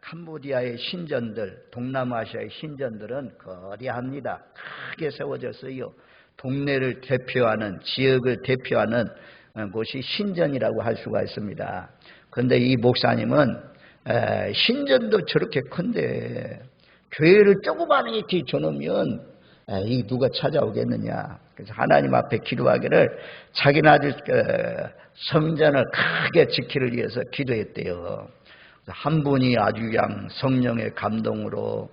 캄보디아의 신전들, 동남아시아의 신전들은 거대합니다. 크게 세워졌어요. 동네를 대표하는, 지역을 대표하는 곳이 신전이라고 할 수가 있습니다. 그런데 이 목사님은 신전도 저렇게 큰데 교회를 조그마하게 줘놓으면 이 누가 찾아오겠느냐. 그래서 하나님 앞에 기도하기를 자기는 아주 성전을 크게 지키기 위해서 기도했대요. 한 분이 아주 그냥 성령의 감동으로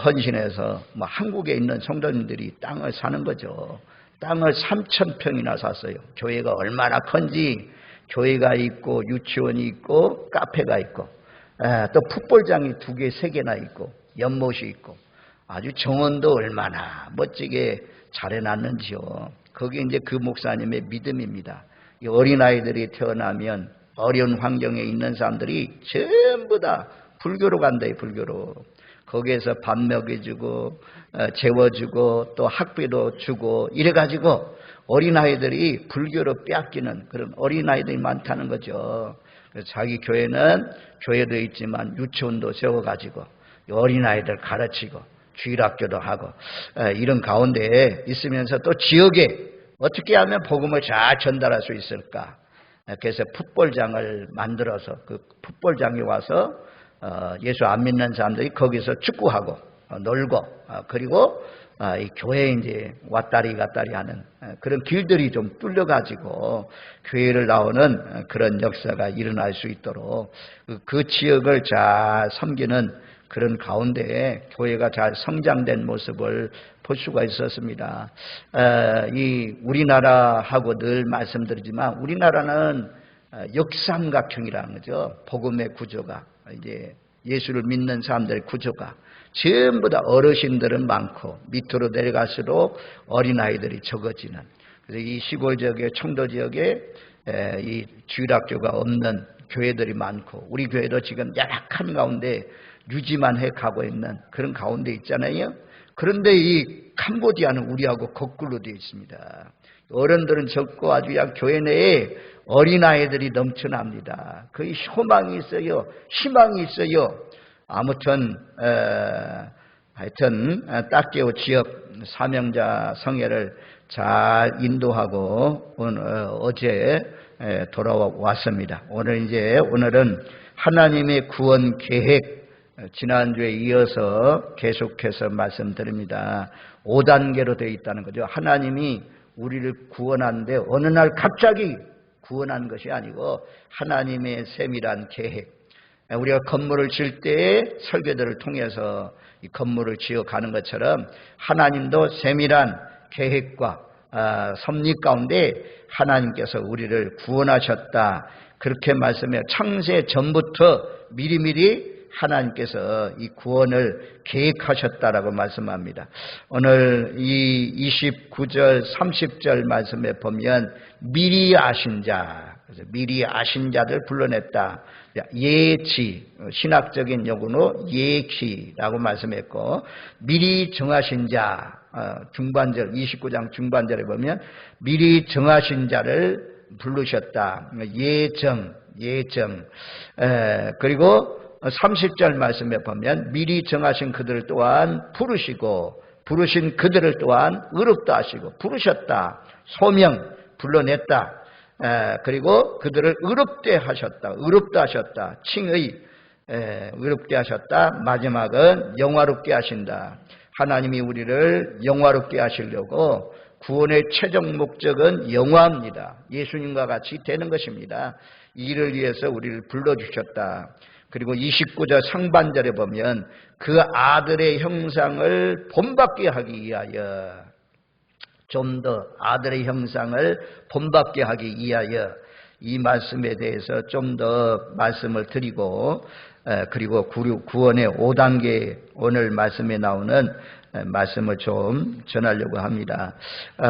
헌신해서 한국에 있는 성도님들이 땅을 사는 거죠. 땅을 3,000평이나 샀어요. 교회가 얼마나 큰지, 교회가 있고 유치원이 있고 카페가 있고 또 풋볼장이 2개, 3개나 있고 연못이 있고 아주 정원도 얼마나 멋지게 잘 해놨는지요. 그게 이제 그 목사님의 믿음입니다. 이 어린아이들이 태어나면 어려운 환경에 있는 사람들이 전부 다 불교로 간다요. 불교로. 거기에서 밥 먹여주고 재워주고 또 학비도 주고 이래가지고 어린아이들이 불교로 빼앗기는 그런 어린아이들이 많다는 거죠. 그래서 자기 교회는 교회도 있지만 유치원도 세워가지고 어린아이들 가르치고 주일학교도 하고 이런 가운데에 있으면서 또 지역에 어떻게 하면 복음을 잘 전달할 수 있을까. 그래서 풋볼장을 만들어서 그 풋볼장에 와서 예수 안 믿는 사람들이 거기서 축구하고 놀고 그리고 이 교회에 이제 왔다리 갔다리 하는 그런 길들이 좀 뚫려가지고 교회를 나오는 그런 역사가 일어날 수 있도록 그 지역을 잘 섬기는 그런 가운데에 교회가 잘 성장된 모습을 볼 수가 있었습니다. 이 우리나라하고 늘 말씀드리지만 우리나라는 역삼각형이라는 거죠. 복음의 구조가 이제 예수를 믿는 사람들의 구조가 전부 다 어르신들은 많고 밑으로 내려갈수록 어린아이들이 적어지는. 그래서 이 시골 지역에 청도 지역에 이 주일학교가 없는 교회들이 많고 우리 교회도 지금 열악한 가운데 유지만 해 가고 있는 그런 가운데 있잖아요. 그런데 이 캄보디아는 우리하고 거꾸로 되어 있습니다. 어른들은 적고 아주 그냥 교회 내에 어린아이들이 넘쳐납니다. 거의 소망이 있어요. 희망이 있어요. 아무튼 하여튼 딱게오 지역 사명자 성회를 잘 인도하고 어제 돌아왔습니다. 오늘은 하나님의 구원 계획 지난주에 이어서 계속해서 말씀드립니다. 5단계로 되어 있다는 거죠. 하나님이 우리를 구원하는데 어느 날 갑자기 구원한 것이 아니고 하나님의 세밀한 계획. 우리가 건물을 지을 때에 설교들을 통해서 이 건물을 지어가는 것처럼 하나님도 세밀한 계획과 섭리 가운데 하나님께서 우리를 구원하셨다. 그렇게 말씀해요. 창세 전부터 미리미리 하나님께서 이 구원을 계획하셨다라고 말씀합니다. 오늘 이 29절 30절 말씀에 보면 미리 아신 자, 그래서 미리 아신 자들 불러냈다. 예치, 신학적인 용어로 예키라고 말씀했고 미리 정하신 자, 중반절 29장 중반절에 보면 미리 정하신 자를 부르셨다. 예정. 그리고 30절 말씀에 보면 미리 정하신 그들을 또한 부르시고 부르신 그들을 또한 의롭다 하시고 부르셨다. 소명 불러냈다. 그리고 그들을 의롭게 하셨다. 의롭다 하셨다. 칭의 의롭게 하셨다. 마지막은 영화롭게 하신다. 하나님이 우리를 영화롭게 하시려고 구원의 최종 목적은 영화입니다. 예수님과 같이 되는 것입니다. 이를 위해서 우리를 불러주셨다. 그리고 29절 상반절에 보면 그 아들의 형상을 본받게 하기 위하여 좀 더 아들의 형상을 본받게 하기 위하여 이 말씀에 대해서 좀 더 말씀을 드리고 그리고 구원의 5단계 오늘 말씀에 나오는 말씀을 좀 전하려고 합니다.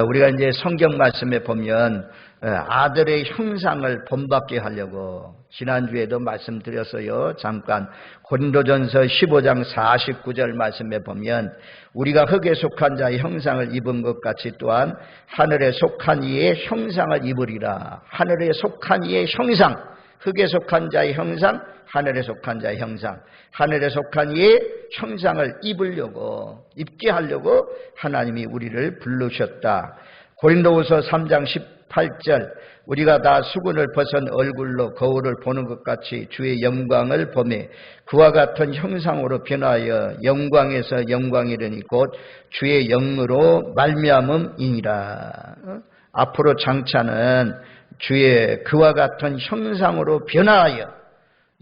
우리가 이제 성경 말씀에 보면 아들의 형상을 본받게 하려고 지난주에도 말씀드렸어요. 잠깐 고린도전서 15장 49절 말씀에 보면 우리가 흙에 속한 자의 형상을 입은 것 같이 또한 하늘에 속한 이의 형상을 입으리라. 하늘에 속한 이의 형상, 흙에 속한 자의 형상, 하늘에 속한 자의 형상. 하늘에 속한 이의 형상을 입게 하려고 하나님이 우리를 부르셨다. 고린도후서 3장 18절 우리가 다 수군을 벗은 얼굴로 거울을 보는 것 같이 주의 영광을 보매 그와 같은 형상으로 변하여 영광에서 영광이르니 곧 주의 영으로 말미암음이니라. 앞으로 장차는 주의 그와 같은 형상으로 변하여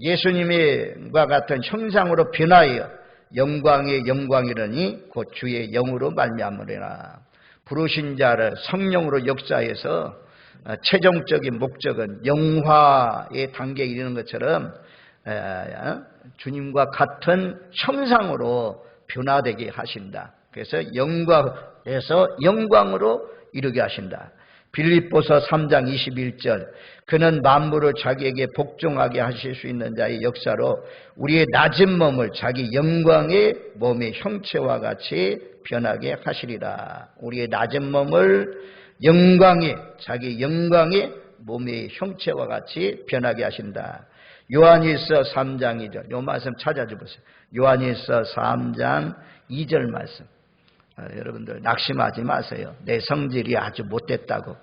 예수님과 같은 형상으로 변하여 영광의 영광이르니 곧 주의 영으로 말미암으리라. 부르신 자를 성령으로 역사해서 최종적인 목적은 영화의 단계에 이르는 것처럼 주님과 같은 형상으로 변화되게 하신다. 그래서 영광에서 영광으로 이르게 하신다. 빌립보서 3장 21절 그는 만물을 자기에게 복종하게 하실 수 있는 자의 역사로 우리의 낮은 몸을 자기 영광의 몸의 형체와 같이 변하게 하시리라. 우리의 낮은 몸을 자기 영광의 몸의 형체와 같이 변하게 하신다. 요한일서 3장 2절 요 말씀 찾아주세요. 요한일서 3장 2절 말씀. 여러분들 낙심하지 마세요. 내 성질이 아주 못됐다고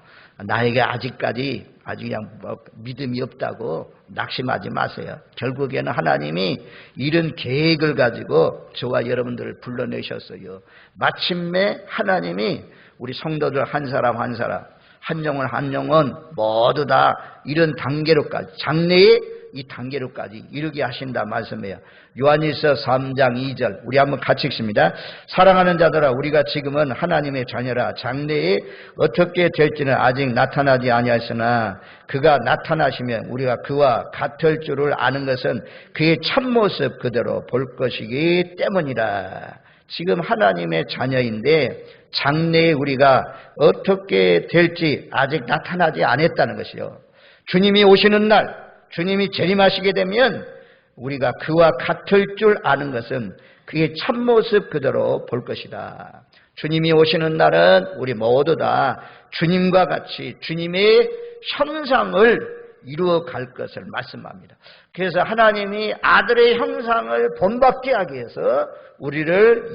나에게 아직까지 아주 그냥 믿음이 없다고 낙심하지 마세요. 결국에는 하나님이 이런 계획을 가지고 저와 여러분들을 불러내셨어요. 마침내 하나님이 우리 성도들 한 사람 한 영혼 모두 다 이런 단계로까지 장래의 이 단계로까지 이르게 하신다 말씀이에요. 요한일서 3장 2절 우리 한번 같이 읽습니다. 사랑하는 자들아 우리가 지금은 하나님의 자녀라. 장래에 어떻게 될지는 아직 나타나지 아니하였으나 그가 나타나시면 우리가 그와 같을 줄을 아는 것은 그의 참모습 그대로 볼 것이기 때문이라. 지금 하나님의 자녀인데 장래에 우리가 어떻게 될지 아직 나타나지 않았다는 것이요. 주님이 오시는 날 주님이 재림하시게 되면 우리가 그와 같을 줄 아는 것은 그의 참모습 그대로 볼 것이다. 주님이 오시는 날은 우리 모두 다 주님과 같이 주님의 형상을 이루어갈 것을 말씀합니다. 그래서 하나님이 아들의 형상을 본받게 하기 위해서 우리를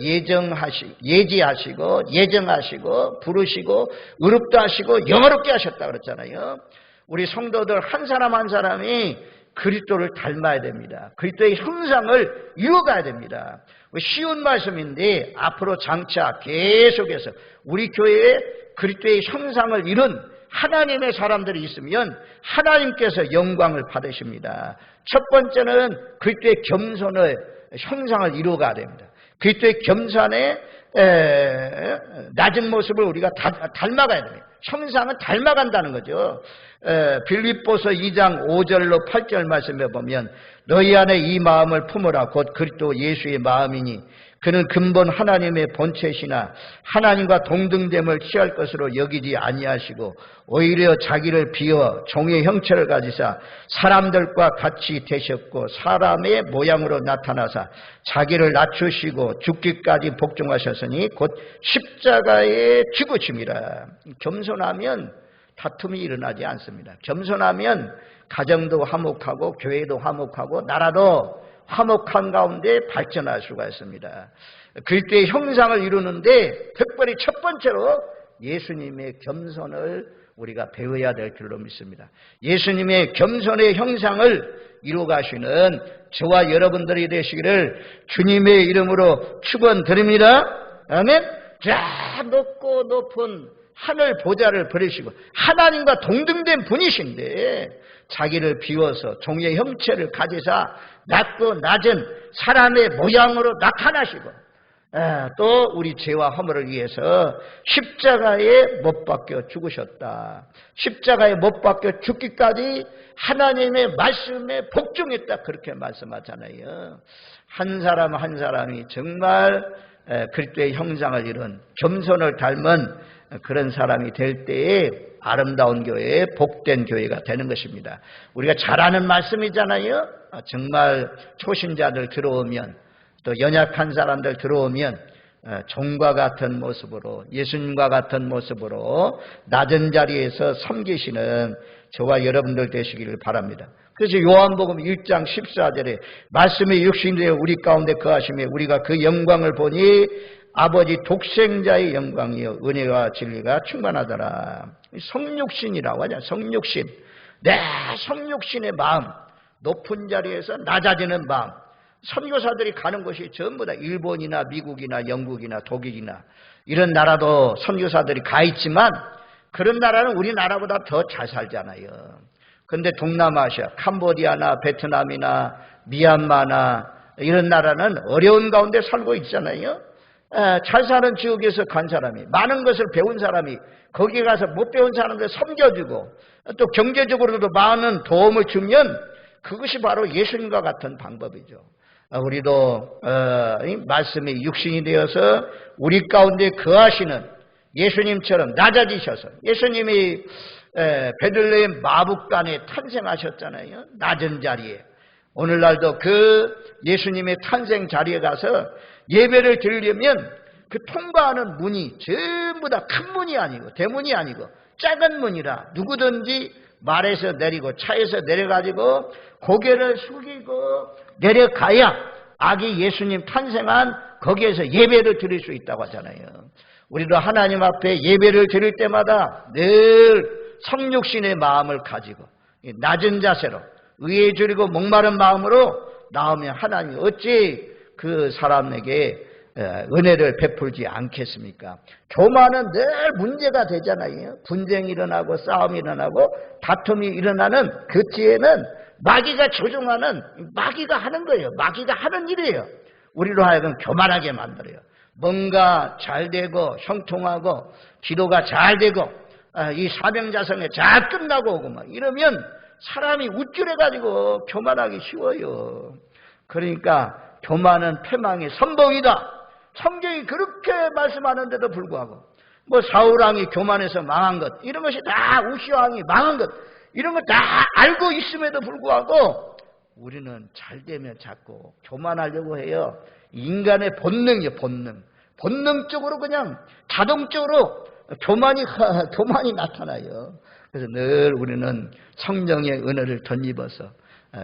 예정하시고 부르시고 의롭다 하시고 영화롭게 하셨다 그랬잖아요. 우리 성도들 한 사람 한 사람이 그리스도를 닮아야 됩니다. 그리스도의 형상을 이루어가야 됩니다. 쉬운 말씀인데 앞으로 장차 계속해서 우리 교회에 그리스도의 형상을 이룬 하나님의 사람들이 있으면 하나님께서 영광을 받으십니다. 첫 번째는 그리스도의 겸손의 형상을 이루어가야 됩니다. 그리스도의 겸손의 낮은 모습을 우리가 닮아가야 됩니다. 형상은 닮아간다는 거죠. 빌립보서 2장 5절로 8절 말씀에 보면 너희 안에 이 마음을 품으라 곧 그리스도 예수의 마음이니 그는 근본 하나님의 본체시나 하나님과 동등됨을 취할 것으로 여기지 아니하시고 오히려 자기를 비워 종의 형체를 가지사 사람들과 같이 되셨고 사람의 모양으로 나타나사 자기를 낮추시고 죽기까지 복종하셨으니 곧 십자가에 죽으심이라. 겸손하면 다툼이 일어나지 않습니다. 겸손하면 가정도 화목하고 교회도 화목하고 나라도 화목한 가운데 발전할 수가 있습니다. 그리스도의 형상을 이루는데 특별히 첫 번째로 예수님의 겸손을 우리가 배워야 될 줄로 믿습니다. 예수님의 겸손의 형상을 이루어가시는 저와 여러분들이 되시기를 주님의 이름으로 축원드립니다. 아멘. 자, 높고 높은 하늘 보좌를 버리시고 하나님과 동등된 분이신데 자기를 비워서 종의 형체를 가지사 낮고 낮은 사람의 모양으로 나타나시고 또 우리 죄와 허물을 위해서 십자가에 못 박혀 죽으셨다. 십자가에 못 박혀 죽기까지 하나님의 말씀에 복종했다. 그렇게 말씀하잖아요. 한 사람 한 사람이 정말 그리스도의 형상을 이룬 겸손을 닮은 그런 사람이 될 때에 아름다운 교회, 복된 교회가 되는 것입니다. 우리가 잘 아는 말씀이잖아요. 정말 초신자들 들어오면 또 연약한 사람들 들어오면 종과 같은 모습으로 예수님과 같은 모습으로 낮은 자리에서 섬기시는 저와 여러분들 되시기를 바랍니다. 그래서 요한복음 1장 14절에 말씀이 육신이 되어 우리 가운데 거하시며 우리가 그 영광을 보니 아버지 독생자의 영광이요 은혜와 진리가 충만하더라. 성육신이라고 하냐. 성육신. 내 성육신의 마음, 높은 자리에서 낮아지는 마음. 선교사들이 가는 곳이 전부 다 일본이나 미국이나 영국이나 독일이나 이런 나라도 선교사들이 가 있지만 그런 나라는 우리나라보다 더 잘 살잖아요. 그런데 동남아시아, 캄보디아나 베트남이나 미얀마나 이런 나라는 어려운 가운데 살고 있잖아요. 잘 사는 지역에서 간 사람이, 많은 것을 배운 사람이 거기 가서 못 배운 사람들 섬겨주고 또 경제적으로도 많은 도움을 주면 그것이 바로 예수님과 같은 방법이죠. 우리도 이 말씀이 육신이 되어서 우리 가운데 거하시는 예수님처럼 낮아지셔서, 예수님이 베들레헴 마북간에 탄생하셨잖아요. 낮은 자리에. 오늘날도 그 예수님의 탄생 자리에 가서 예배를 드리려면 그 통과하는 문이 전부 다 큰 문이 아니고 대문이 아니고 작은 문이라 누구든지 말에서 내리고 차에서 내려가지고 고개를 숙이고 내려가야 아기 예수님 탄생한 거기에서 예배를 드릴 수 있다고 하잖아요. 우리도 하나님 앞에 예배를 드릴 때마다 늘 성육신의 마음을 가지고 낮은 자세로 의에 줄이고 목마른 마음으로 나오면 하나님이 어찌 그 사람에게 은혜를 베풀지 않겠습니까? 교만은 늘 문제가 되잖아요. 분쟁이 일어나고 싸움이 일어나고 다툼이 일어나는 그 뒤에는 마귀가 조종하는, 마귀가 하는 거예요. 마귀가 하는 일이에요. 우리로 하여금 교만하게 만들어요. 뭔가 잘 되고 형통하고 기도가 잘 되고 이 사명자성에 잘 끝나고 오고 막 이러면 사람이 우쭐해가지고 교만하기 쉬워요. 그러니까 교만은 패망의 선봉이다. 성경이 그렇게 말씀하는데도 불구하고 뭐 사울왕이 교만해서 망한 것, 이런 것이 다 우시왕이 망한 것, 이런 거 다 알고 있음에도 불구하고 우리는 잘 되면 자꾸 교만하려고 해요. 인간의 본능이에요. 본능적으로 그냥 자동적으로 교만이 나타나요. 그래서 늘 우리는 성령의 은혜를 덧입어서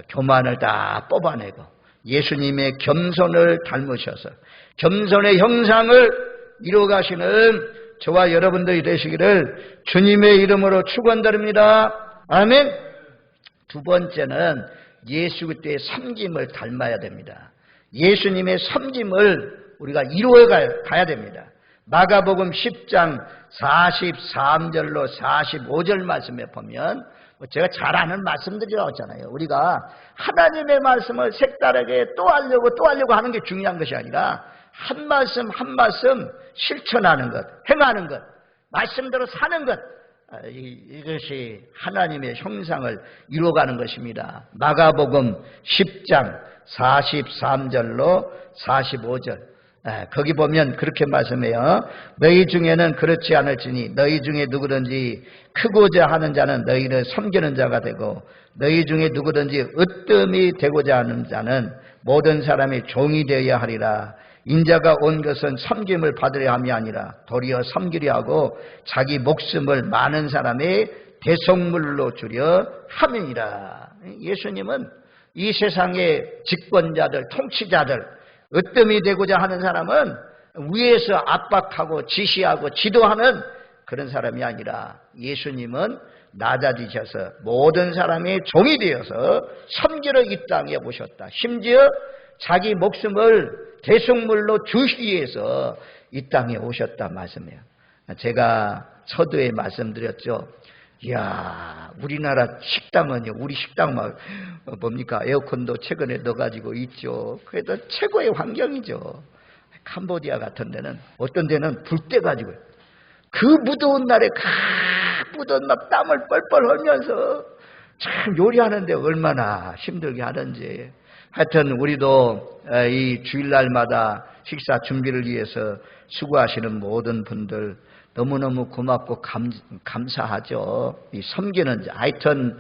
교만을 다 뽑아내고 예수님의 겸손을 닮으셔서 겸손의 형상을 이루어가시는 저와 여러분들이 되시기를 주님의 이름으로 축원드립니다. 아멘. 두 번째는 예수 그리스도의 섬김을 닮아야 됩니다. 예수님의 섬김을 우리가 이루어 가야 됩니다. 마가복음 10장 43절로 45절 말씀에 보면 제가 잘 아는 말씀들이 나왔잖아요. 우리가 하나님의 말씀을 색다르게 또 하려고 하는 게 중요한 것이 아니라 한 말씀 한 말씀 실천하는 것, 행하는 것, 말씀대로 사는 것, 이것이 하나님의 형상을 이루어가는 것입니다. 마가복음 10장 43절로 45절 거기 보면 그렇게 말씀해요. 너희 중에는 그렇지 않을지니 너희 중에 누구든지 크고자 하는 자는 너희를 섬기는 자가 되고 너희 중에 누구든지 으뜸이 되고자 하는 자는 모든 사람이 종이 되어야 하리라. 인자가 온 것은 섬김을 받으려 함이 아니라 도리어 섬기려 하고 자기 목숨을 많은 사람의 대속물로 주려 함이니라. 예수님은 이 세상의 집권자들, 통치자들, 으뜸이 되고자 하는 사람은 위에서 압박하고 지시하고 지도하는 그런 사람이 아니라 예수님은 낮아지셔서 모든 사람의 종이 되어서 섬기러 이 땅에 오셨다. 심지어 자기 목숨을 대속물로 주시기 위해서 이 땅에 오셨다 말씀해요. 제가 서두에 말씀드렸죠. 이야, 우리나라 식당은요, 우리 식당 막 뭡니까? 에어컨도 최근에 넣어가지고 있죠. 그래도 최고의 환경이죠. 캄보디아 같은 데는 어떤 데는 불 떼가지고 그 무더운 날에 무더운 막 땀을 뻘뻘 흘면서 참 요리하는데 얼마나 힘들게 하는지. 하여튼 우리도 이 주일날마다 식사 준비를 위해서 수고하시는 모든 분들 너무너무 고맙고 감사하죠. 이 섬기는 자, 하여튼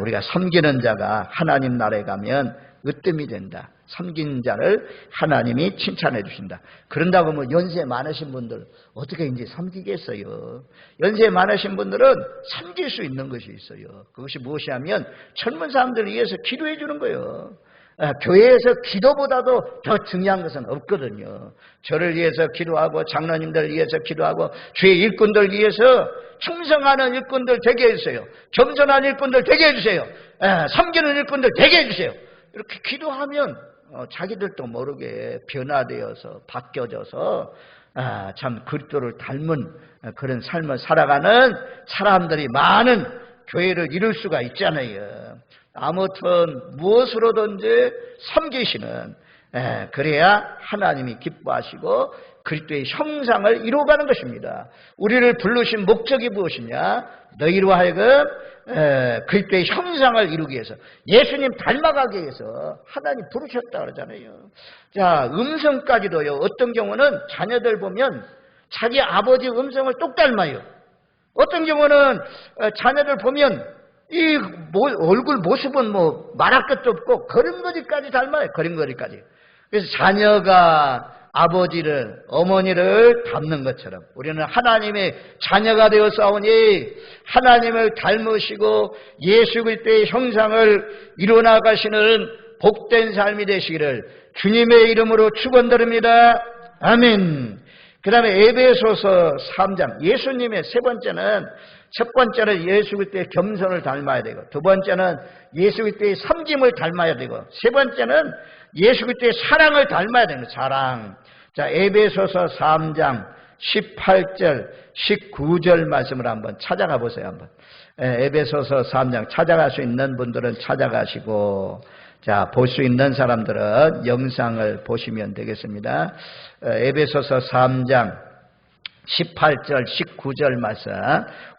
우리가 섬기는 자가 하나님 나라에 가면 으뜸이 된다. 섬긴 자를 하나님이 칭찬해 주신다. 그런다고 뭐 연세 많으신 분들 어떻게 이제 섬기겠어요? 연세 많으신 분들은 섬길 수 있는 것이 있어요. 그것이 무엇이냐면 젊은 사람들을 위해서 기도해 주는 거예요. 교회에서 기도보다도 더 중요한 것은 없거든요. 저를 위해서 기도하고 장로님들 위해서 기도하고 주의 일꾼들 위해서 충성하는 일꾼들 되게 해주세요. 겸손한 일꾼들 되게 해주세요. 섬기는 일꾼들 되게 해주세요. 이렇게 기도하면 자기들도 모르게 변화되어서 바뀌어져서 참 그리스도를 닮은 그런 삶을 살아가는 사람들이 많은 교회를 이룰 수가 있잖아요. 아무튼 무엇으로든지 섬기시는, 그래야 하나님이 기뻐하시고 그리스도의 형상을 이루어가는 것입니다. 우리를 부르신 목적이 무엇이냐? 너희로 하여금 그리스도의 형상을 이루기 위해서, 예수님 닮아가기 위해서 하나님 부르셨다 그러잖아요. 자, 음성까지도요. 어떤 경우는 자녀들 보면 자기 아버지 음성을 똑 닮아요. 어떤 경우는 자녀들 보면 이 얼굴 모습은 뭐 말할 것도 없고 걸음걸이까지 닮아요. 걸음걸이까지. 그래서 자녀가 아버지를, 어머니를 닮는 것처럼 우리는 하나님의 자녀가 되어 싸우니 하나님을 닮으시고 예수 그리스도의 형상을 이루어나가시는 복된 삶이 되시기를 주님의 이름으로 축원드립니다. 아멘. 그 다음에 에베소서 3장, 예수님의 세 번째는, 첫 번째는 예수 그리스도의 겸손을 닮아야 되고, 두 번째는 예수 그리스도의 섬김을 닮아야 되고, 세 번째는 예수 그리스도의 사랑을 닮아야 되는 거예요. 사랑. 자, 에베소서 3장 18절 19절 말씀을 한번 찾아가 보세요. 한번. 에베소서 3장 찾아갈 수 있는 분들은 찾아가시고, 자, 볼 수 있는 사람들은 영상을 보시면 되겠습니다. 에베소서 3장 18절 19절 말씀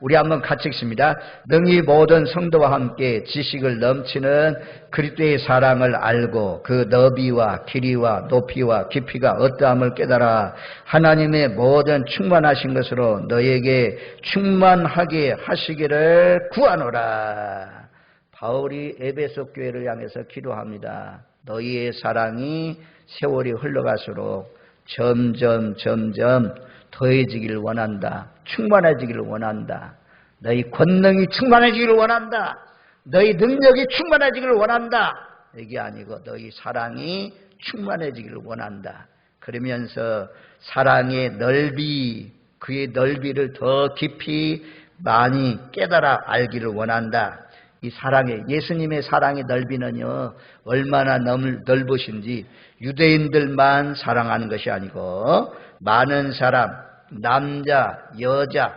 우리 한번 같이 읽습니다. 능히 모든 성도와 함께 지식을 넘치는 그리스도의 사랑을 알고 그 너비와 길이와 높이와 깊이가 어떠함을 깨달아 하나님의 모든 충만하신 것으로 너에게 충만하게 하시기를 구하노라. 바울이 에베소 교회를 향해서 기도합니다. 너희의 사랑이 세월이 흘러갈수록 점점 더해지기를 원한다. 충만해지기를 원한다. 너희 권능이 충만해지기를 원한다. 너희 능력이 충만해지기를 원한다. 이게 아니고 너희 사랑이 충만해지기를 원한다. 그러면서 사랑의 넓이, 그의 넓이를 더 깊이 많이 깨달아 알기를 원한다. 이 사랑의, 예수님의 사랑의 넓이는요, 얼마나 넓으신지 유대인들만 사랑하는 것이 아니고 많은 사람, 남자, 여자,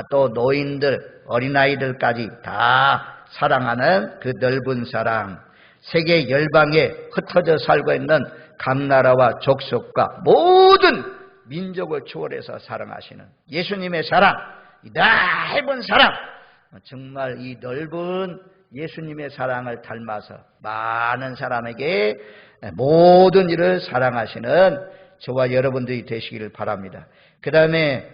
또 노인들, 어린아이들까지 다 사랑하는 그 넓은 사랑, 세계 열방에 흩어져 살고 있는 각 나라와 족속과 모든 민족을 초월해서 사랑하시는 예수님의 사랑, 이 넓은 사랑, 정말 이 넓은 예수님의 사랑을 닮아서 많은 사람에게 모든 일을 사랑하시는 저와 여러분들이 되시기를 바랍니다. 그 다음에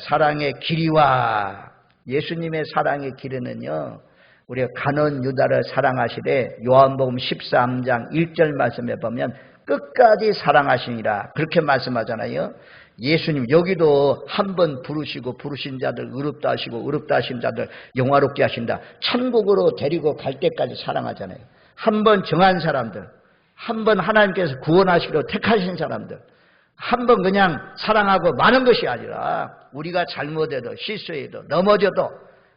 사랑의 길이와, 예수님의 사랑의 길이는요, 우리가 가룟 유다를 사랑하시되 요한복음 13장 1절 말씀에 보면 끝까지 사랑하시니라 그렇게 말씀하잖아요. 예수님 여기도 한 번 부르시고 부르신 자들 의롭다 하시고 의롭다 하신 자들 영화롭게 하신다. 천국으로 데리고 갈 때까지 사랑하잖아요. 한 번 정한 사람들, 한 번 하나님께서 구원하시기로 택하신 사람들, 한 번 그냥 사랑하고 마는 것이 아니라 우리가 잘못해도 실수해도 넘어져도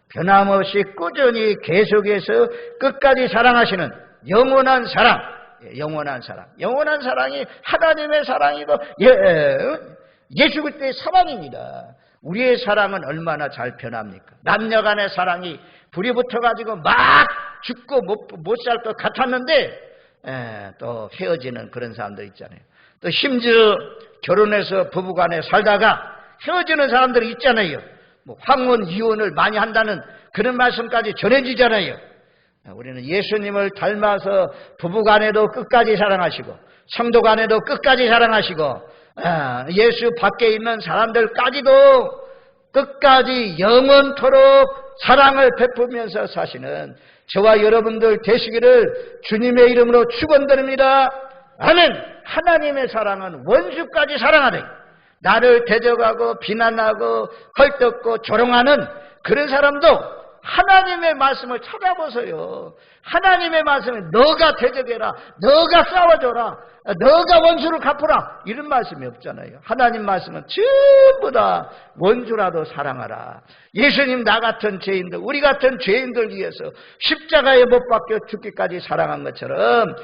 변함없이 꾸준히 계속해서 끝까지 사랑하시는 영원한 사랑, 영원한 사랑, 영원한 사랑이 하나님의 사랑이고 예수 그리스도의 사랑입니다. 우리의 사랑은 얼마나 잘 변합니까? 남녀간의 사랑이 불이 붙어가지고 막 죽고 못 살 것 같았는데 또 헤어지는 그런 사람들 있잖아요. 또 심지어 결혼해서 부부간에 살다가 헤어지는 사람들이 있잖아요. 뭐 황혼 이혼을 많이 한다는 그런 말씀까지 전해지잖아요. 우리는 예수님을 닮아서 부부간에도 끝까지 사랑하시고 성도간에도 끝까지 사랑하시고 예수 밖에 있는 사람들까지도 끝까지 영원토록 사랑을 베푸면서 사시는 저와 여러분들 되시기를 주님의 이름으로 축원드립니다. 아멘. 하나님의 사랑은 원수까지 사랑하되 나를 대적하고 비난하고 헐뜯고 조롱하는 그런 사람도 하나님의 말씀을 찾아보세요. 하나님의 말씀에 너가 대적해라, 너가 싸워줘라, 너가 원수를 갚으라, 이런 말씀이 없잖아요. 하나님 말씀은 전부 다 원수라도 사랑하라. 예수님 나 같은 죄인들, 우리 같은 죄인들 위해서 십자가에 못 박혀 죽기까지 사랑한 것처럼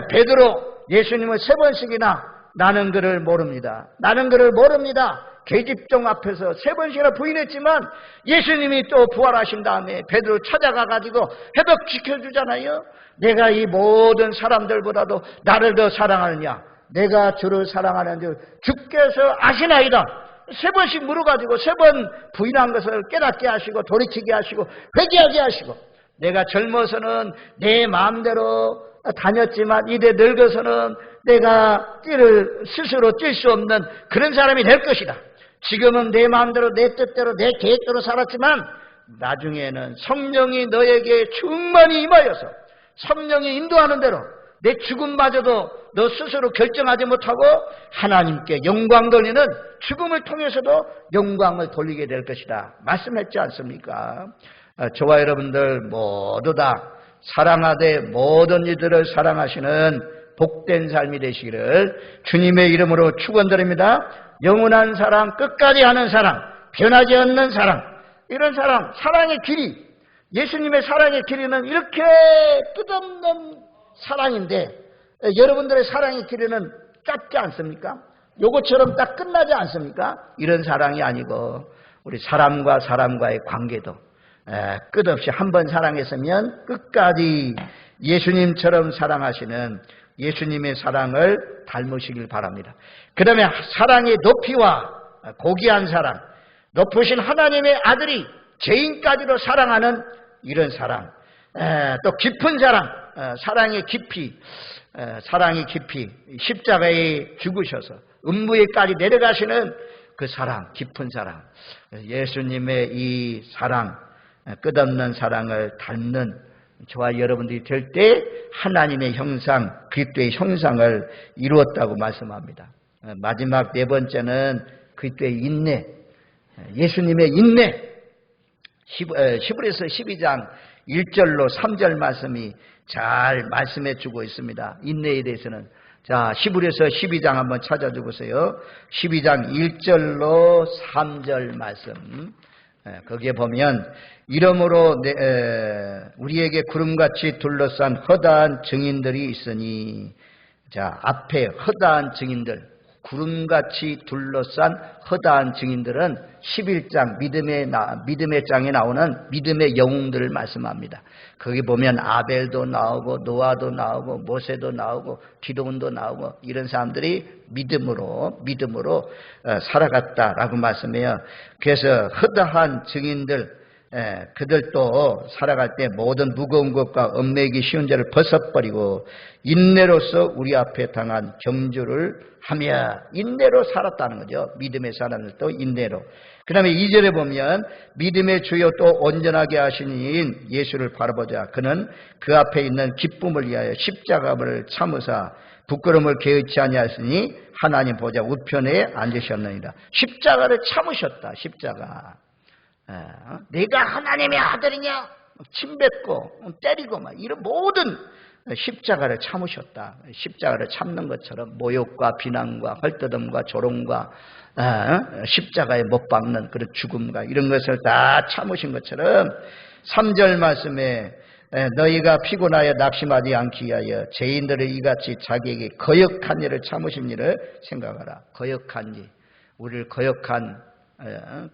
베드로 예수님을 3번씩이나 나는 그를 모릅니다, 나는 그를 모릅니다, 계집종 앞에서 3번씩이나 부인했지만 예수님이 또 부활하신 다음에 베드로 찾아가가지고 회복시켜주잖아요. 내가 이 모든 사람들보다도 나를 더 사랑하느냐, 내가 주를 사랑하는 줄 주께서 아시나이다. 3번씩 물어가지고 3번 부인한 것을 깨닫게 하시고 돌이키게 하시고 회개하게 하시고, 내가 젊어서는 내 마음대로 다녔지만 이제 늙어서는 내가 스스로 뛸 수 없는 그런 사람이 될 것이다. 지금은 내 마음대로 내 뜻대로 내 계획대로 살았지만 나중에는 성령이 너에게 충만히 임하여서 성령이 인도하는 대로 내 죽음마저도 너 스스로 결정하지 못하고 하나님께 영광 돌리는 죽음을 통해서도 영광을 돌리게 될 것이다 말씀했지 않습니까? 저와 여러분들 모두 다 사랑하되 모든 이들을 사랑하시는 복된 삶이 되시기를 주님의 이름으로 축원드립니다. 영원한 사랑, 끝까지 하는 사랑, 변하지 않는 사랑, 이런 사랑, 사랑의 길이, 예수님의 사랑의 길이는 이렇게 끝없는 사랑인데 여러분들의 사랑의 길이는 짧지 않습니까? 요것처럼 딱 끝나지 않습니까? 이런 사랑이 아니고 우리 사람과 사람과의 관계도 끝없이 한 번 사랑했으면 끝까지 예수님처럼 사랑하시는 예수님의 사랑을 닮으시길 바랍니다. 그 다음에 사랑의 높이와 고귀한 사랑, 높으신 하나님의 아들이 죄인까지도 사랑하는 이런 사랑, 또 깊은 사랑, 사랑의 깊이, 십자가에 죽으셔서 음부에까지 내려가시는 그 사랑, 깊은 사랑, 예수님의 이 사랑, 끝없는 사랑을 닮는 저와 여러분들이 될 때 하나님의 형상, 그리스도의 형상을 이루었다고 말씀합니다. 마지막 4번째는 그리스도의 인내, 예수님의 인내. 히브리서 12장 1절로 3절 말씀이 잘 말씀해 주고 있습니다. 인내에 대해서는. 자, 히브리서 12장 한번 찾아줘 보세요. 12장 1절로 3절 말씀. 거기에 보면 이러므로 우리에게 구름같이 둘러싼 허다한 증인들이 있으니, 자, 앞에 허다한 증인들, 구름같이 둘러싼 허다한 증인들은 11장 믿음의 장에 나오는 믿음의 영웅들을 말씀합니다. 거기 보면 아벨도 나오고 노아도 나오고 모세도 나오고 기도원도 나오고 이런 사람들이 믿음으로 살아갔다라고 말씀해요. 그래서 허다한 증인들, 그들도 살아갈 때 모든 무거운 것과 얽매이기 쉬운 죄를 벗어버리고 인내로서 우리 앞에 당한 경주를 하며, 인내로 살았다는 거죠. 믿음의 사람들도 인내로. 그 다음에 2절에 보면 믿음의 주요 또 온전하게 하신 이인 예수를 바라보자. 그는 그 앞에 있는 기쁨을 위하여 십자가를 참으사 부끄러움을 개의치 아니하시니 하나님 보좌 우편에 앉으셨느니라. 십자가를 참으셨다. 십자가. 내가 하나님의 아들이냐? 침뱉고 때리고 막 이런 모든 십자가를 참으셨다. 십자가를 참는 것처럼 모욕과 비난과 헐뜯음과 조롱과 십자가에 못 박는 그런 죽음과 이런 것을 다 참으신 것처럼 3절 말씀에 너희가 피곤하여 낙심하지 않기 위하여 죄인들을 이같이 자기에게 거역한 일을 참으신 일을 생각하라. 거역한 일, 우리를 거역한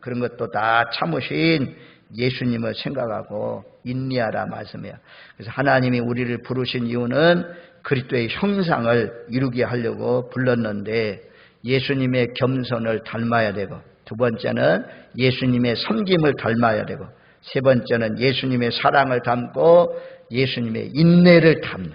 그런 것도 다 참으신 예수님을 생각하고 인내하라 말씀해요. 그래서 하나님이 우리를 부르신 이유는 그리스도의 형상을 이루게 하려고 불렀는데 예수님의 겸손을 닮아야 되고, 두 번째는 예수님의 섬김을 닮아야 되고, 세 번째는 예수님의 사랑을 담고 예수님의 인내를 담는.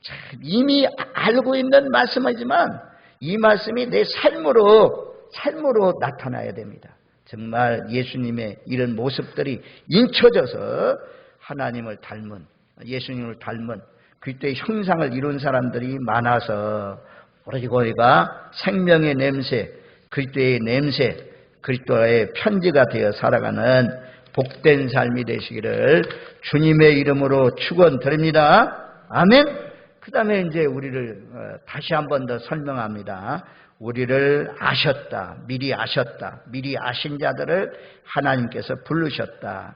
참 이미 알고 있는 말씀이지만 이 말씀이 내 삶으로 나타나야 됩니다. 정말 예수님의 이런 모습들이 인쳐져서 하나님을 닮은, 예수님을 닮은 그리스도의 형상을 이룬 사람들이 많아서 오로지 우리가 생명의 냄새, 그리스도의 냄새, 그리스도의 편지가 되어 살아가는 복된 삶이 되시기를 주님의 이름으로 축원드립니다. 아멘. 그 다음에 이제 우리를 다시 한 번 더 설명합니다. 우리를 아셨다, 미리 아셨다, 미리 아신 자들을 하나님께서 부르셨다.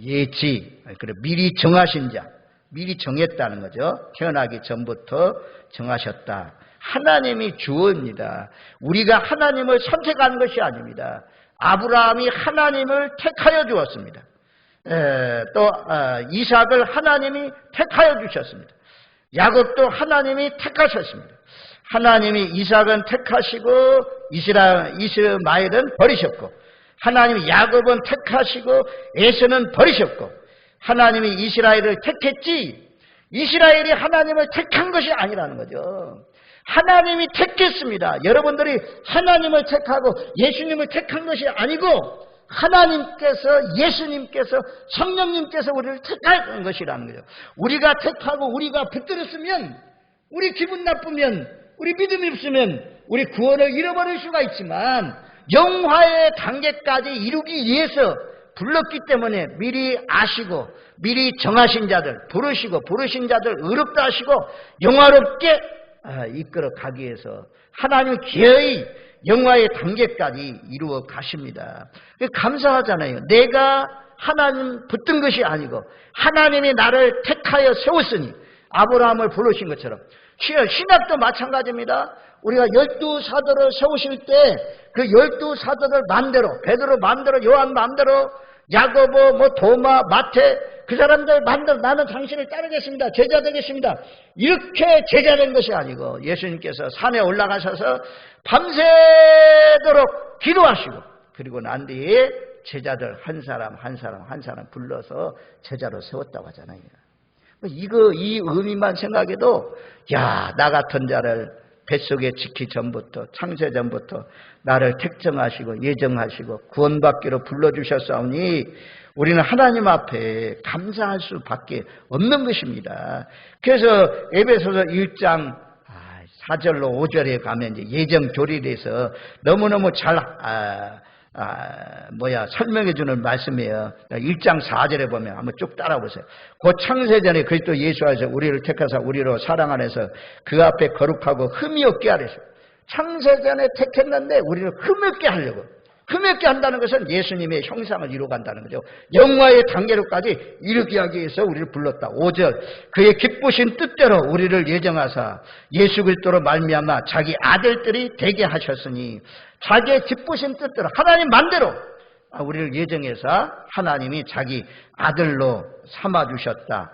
예지, 그래 미리 정하신 자, 미리 정했다는 거죠. 태어나기 전부터 정하셨다. 하나님이 주어입니다. 우리가 하나님을 선택한 것이 아닙니다. 아브라함이 하나님을 택하여 주었습니다. 또 이삭을 하나님이 택하여 주셨습니다. 야곱도 하나님이 택하셨습니다. 하나님이 이삭은 택하시고 이스마엘은 버리셨고, 하나님이 야곱은 택하시고 에서는 버리셨고, 하나님이 이스라엘을 택했지 이스라엘이 하나님을 택한 것이 아니라는 거죠. 하나님이 택했습니다. 여러분들이 하나님을 택하고 예수님을 택한 것이 아니고 하나님께서, 예수님께서, 성령님께서 우리를 택한 것이라는 거죠. 우리가 택하고 우리가 붙들었으면, 우리 기분 나쁘면, 우리 믿음이 없으면 우리 구원을 잃어버릴 수가 있지만 영화의 단계까지 이루기 위해서 불렀기 때문에 미리 아시고 미리 정하신 자들, 부르신 자들 의롭다 하시고 영화롭게 이끌어 가기 위해서 하나님 기어이 영화의 단계까지 이루어 가십니다. 감사하잖아요. 내가 하나님 붙든 것이 아니고 하나님이 나를 택하여 세웠으니, 아브라함을 부르신 것처럼 신학도 마찬가지입니다. 우리가 12사도를 세우실 때 그 12사도들 마음대로, 베드로 마음대로, 요한 마음대로, 야고보, 도마, 마태, 그 사람들 마음대로 나는 당신을 따르겠습니다, 제자 되겠습니다, 이렇게 제자된 것이 아니고 예수님께서 산에 올라가셔서 밤새도록 기도하시고, 그리고 난 뒤에 제자들 한 사람 불러서 제자로 세웠다고 하잖아요. 이 의미만 생각해도 나 같은 자를 뱃속에 지키 전부터, 창세 전부터 나를 택정하시고 예정하시고 구원받기로 불러주셨사오니 우리는 하나님 앞에 감사할 수밖에 없는 것입니다. 그래서 에베소서 1장 4절로 5절에 가면 이제 예정 조리에서 너무너무 잘 설명해 주는 말씀이에요. 1장 4절에 보면 한번 쭉 따라보세요. 곧 창세전에 그리스도 예수 안에서 우리를 택하사 우리로 사랑 안에서 그 앞에 거룩하고 흠이 없게 하려고. 창세전에 택했는데 우리를 흠 없게 하려고. 흠 없게 한다는 것은 예수님의 형상을 이루어간다는 거죠. 영화의 단계로까지 이르게 하기 위해서 우리를 불렀다. 5절, 그의 기쁘신 뜻대로 우리를 예정하사 예수 그리스도로 말미암아 자기 아들들이 되게 하셨으니, 자기의 기쁘신 뜻대로 하나님 맘대로 우리를 예정해서 하나님이 자기 아들로 삼아주셨다,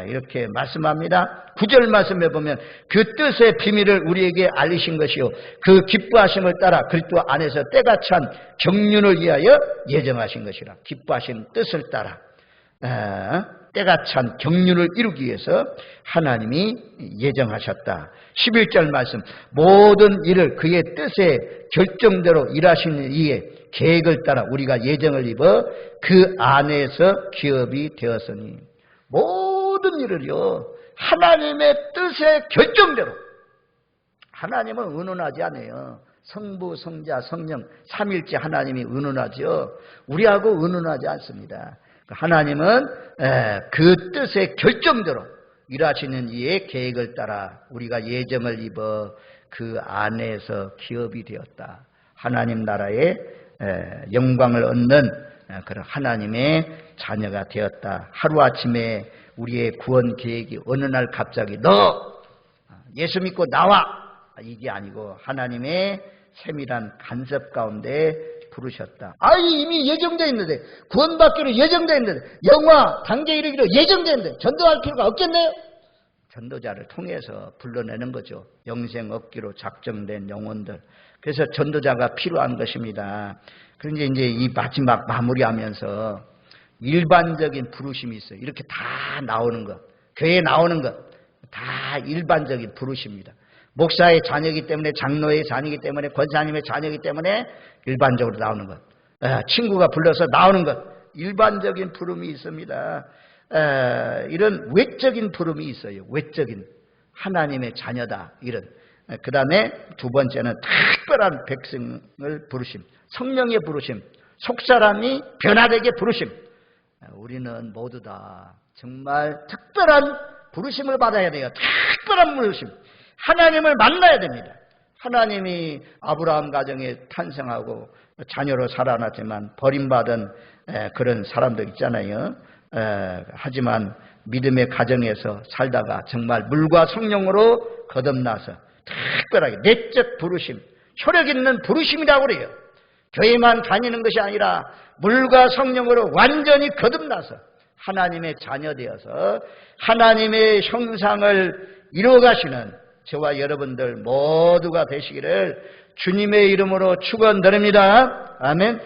이렇게 말씀합니다. 9절 말씀에 보면 그 뜻의 비밀을 우리에게 알리신 것이요 그 기뻐하심을 따라 그리스도 안에서 때가 찬 경륜을 위하여 예정하신 것이라. 기뻐하신 뜻을 따라 때가 찬 경륜을 이루기 위해서 하나님이 예정하셨다. 11절 말씀, 모든 일을 그의 뜻의 결정대로 일하시는 이의 계획을 따라 우리가 예정을 입어 그 안에서 기업이 되었으니, 모든 일을요 하나님의 뜻의 결정대로. 하나님은 의논하지 않아요. 성부, 성자, 성령 삼일째 하나님이 의논하죠. 우리하고 의논하지 않습니다. 하나님은 그 뜻의 결정대로 일하시는 이의 계획을 따라 우리가 예정을 입어 그 안에서 기업이 되었다. 하나님 나라의 영광을 얻는 그런 하나님의 자녀가 되었다. 하루아침에 우리의 구원 계획이 어느 날 갑자기 너 예수 믿고 나와, 이게 아니고 하나님의 세밀한 간섭 가운데 부르셨다. 이미 예정되어 있는데, 구원받기로 예정되어 있는데, 영화 단계 이르기로 예정되어 있는데 전도할 필요가 없겠네요. 전도자를 통해서 불러내는 거죠. 영생 얻기로 작정된 영혼들. 그래서 전도자가 필요한 것입니다. 그런데 이제 이 마지막 마무리하면서 일반적인 부르심이 있어요. 이렇게 다 나오는 것, 교회에 나오는 것 다 일반적인 부르심입니다. 목사의 자녀이기 때문에, 장로의 자녀이기 때문에, 권사님의 자녀이기 때문에 일반적으로 나오는 것, 친구가 불러서 나오는 것, 일반적인 부름이 있습니다. 이런 외적인 부름이 있어요. 외적인 하나님의 자녀다 이런. 그 다음에 두 번째는 특별한 백성을 부르심, 성령의 부르심, 속사람이 변화되게 부르심. 우리는 모두 다 정말 특별한 부르심을 받아야 돼요. 특별한 부르심. 하나님을 만나야 됩니다. 하나님이 아브라함 가정에 탄생하고 자녀로 살아났지만 버림받은 그런 사람들 있잖아요. 하지만 믿음의 가정에서 살다가 정말 물과 성령으로 거듭나서 특별하게 내적 부르심, 효력 있는 부르심이라고 그래요. 교회만 다니는 것이 아니라 물과 성령으로 완전히 거듭나서 하나님의 자녀 되어서 하나님의 형상을 이루어가시는 저와 여러분들 모두가 되시기를 주님의 이름으로 축원드립니다. 아멘.